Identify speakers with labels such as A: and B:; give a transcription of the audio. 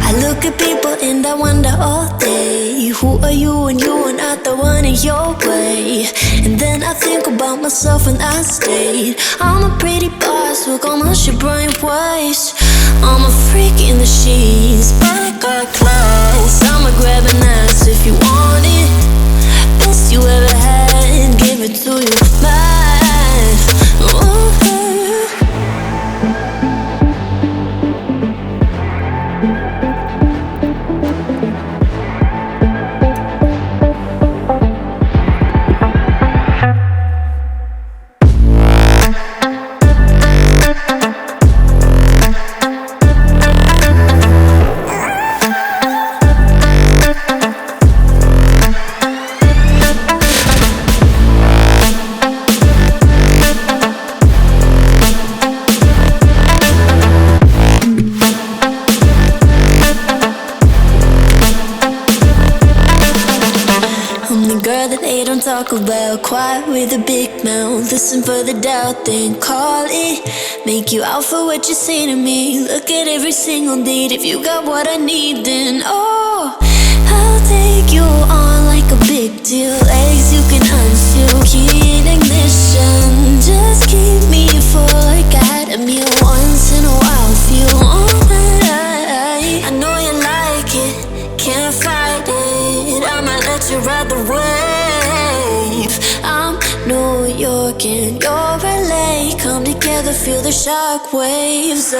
A: I look at people and I wonder all day, who are you and you are not the one in your way. And then I think about myself and I state, I'm a pretty boss, look on my shit brain waves. I'm a freak in the sheets, but I got class. I'ma grab an ass if you want it. Best you ever had, give it to you mad. Ooh. Talk about quiet with a big mouth. Listen for the doubt, then call it. Make you out for what you say to me. Look at every single date. If you got what I need, then oh, I'll take you on like a big deal. Legs you can unseal, key in ignition. Just keep me full like I had a meal once in a while. Feel alright. I know you like it, can't fight it. I'ma let you ride the wave. I'm New York and you're LA. Come together, feel the shock waves.